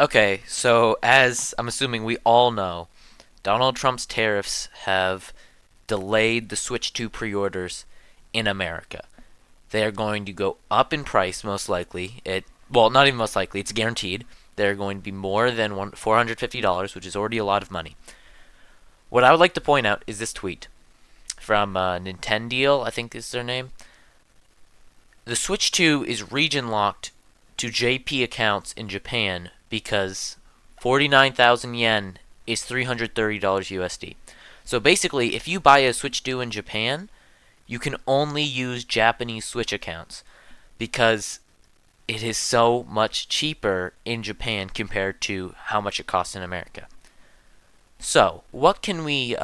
Okay, so as I'm assuming we all know, Donald Trump's tariffs have delayed the Switch 2 pre-orders in America. They are going to go up in price most likely. Not even most likely, it's guaranteed. They're going to be more than $450, which is already a lot of money. What I would like to point out is this tweet from Nintendo, I think is their name. The Switch 2 is region locked to JP accounts in Japan because 49,000 yen is $330 USD. So basically, if you buy a Switch 2 in Japan, you can only use Japanese Switch accounts because it is so much cheaper in Japan compared to how much it costs in America. So, what can we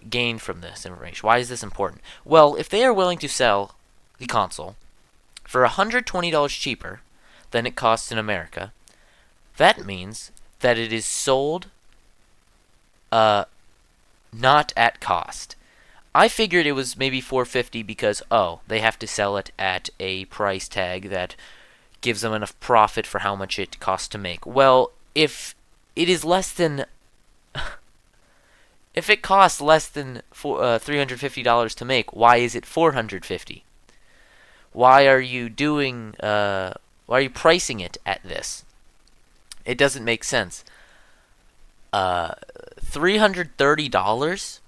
gain from this information? Why is this important? Well, if they are willing to sell the console for $120 cheaper than it costs in America, that means that it is sold not at cost. I figured it was maybe 450 because they have to sell it at a price tag that gives them enough profit for how much it costs to make. Well, if it is less than if it costs less than $350 to make, why is it 450? Why are you pricing it at this? It doesn't make sense. $330?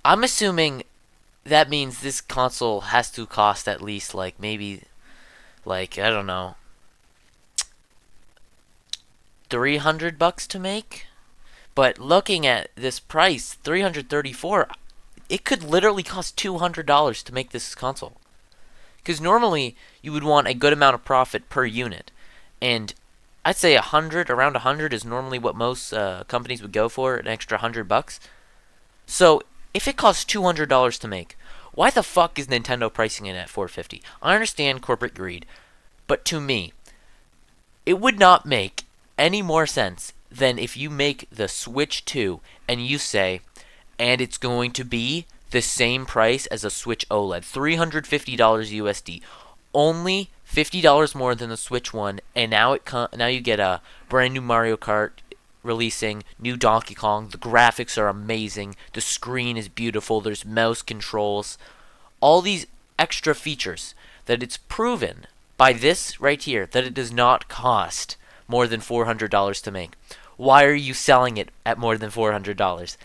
I'm assuming that means this console has to cost at least I don't know, $300 to make. But looking at this price, 334, it could literally cost $200 to make this console. Because normally you would want a good amount of profit per unit, and I'd say around 100 is normally what most companies would go for, an extra $100. So if it costs $200 to make, why the fuck is Nintendo pricing it at 450? I understand corporate greed, but to me, it would not make any more sense than if you make the Switch 2 and you say, and it's going to be the same price as a Switch OLED, $350 USD, only $50 more than the Switch One, and now you get a brand new Mario Kart releasing, new Donkey Kong. The graphics are amazing. The screen is beautiful. There's mouse controls. All these extra features that it's proven by this right here that it does not cost more than $400 to make. Why are you selling it at more than $400?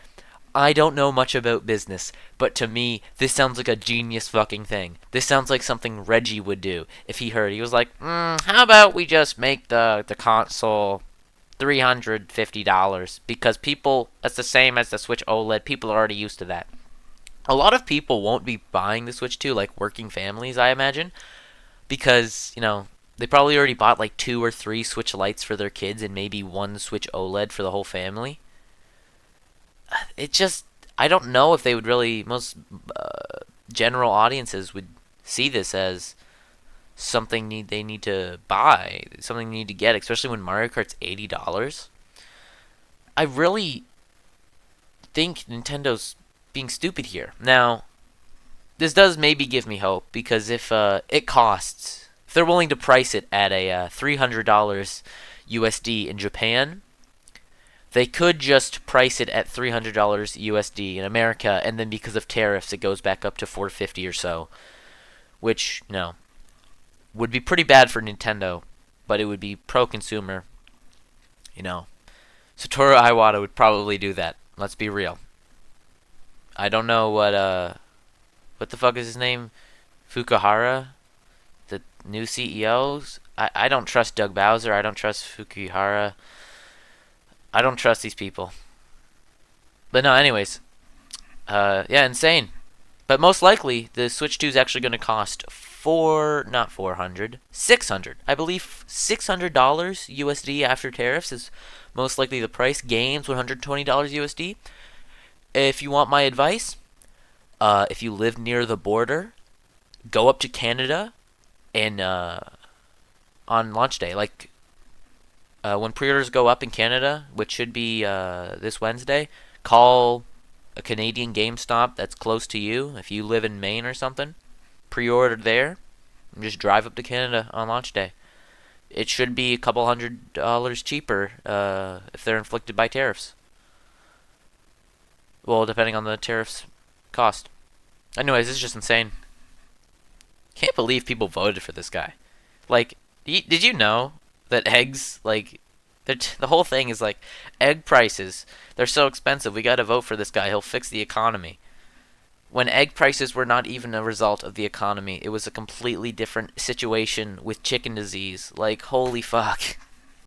I don't know much about business, but to me, this sounds like a genius fucking thing. This sounds like something Reggie would do if he heard. He was like, how about we just make the console $350? Because that's the same as the Switch OLED. People are already used to that. A lot of people won't be buying the Switch 2, like working families, I imagine, because, they probably already bought like 2 or 3 Switch Lites for their kids and maybe one Switch OLED for the whole family. I don't know if they would really, most general audiences would see this as something they need to buy, something they need to get, especially when Mario Kart's $80. I really think Nintendo's being stupid here. Now, this does maybe give me hope, because if they're willing to price it at a $300 USD in Japan, they could just price it at $300 USD in America, and then because of tariffs, it goes back up to 450 or so, which, would be pretty bad for Nintendo, but it would be pro-consumer. Satoru Iwata would probably do that. Let's be real. I don't know what the fuck is his name? Fukuhara? The new CEO? I don't trust Doug Bowser. I don't trust Fukuhara. I don't trust these people. But no, anyways. Insane. But most likely, the Switch 2 is actually going to cost not 400, 600. I believe $600 USD after tariffs is most likely the price. Games, $120 USD. If you want my advice, if you live near the border, go up to Canada and on launch day, when pre-orders go up in Canada, which should be this Wednesday, call a Canadian GameStop that's close to you. If you live in Maine or something, pre-order there, and just drive up to Canada on launch day. it should be a couple $100 cheaper if they're inflicted by tariffs. Well, depending on the tariffs cost. Anyways, this is just insane. Can't believe people voted for this guy. Like, did you know that eggs, like, the whole thing is like, egg prices, they're so expensive, we gotta vote for this guy, he'll fix the economy. When egg prices were not even a result of the economy, it was a completely different situation with chicken disease. Like, holy fuck.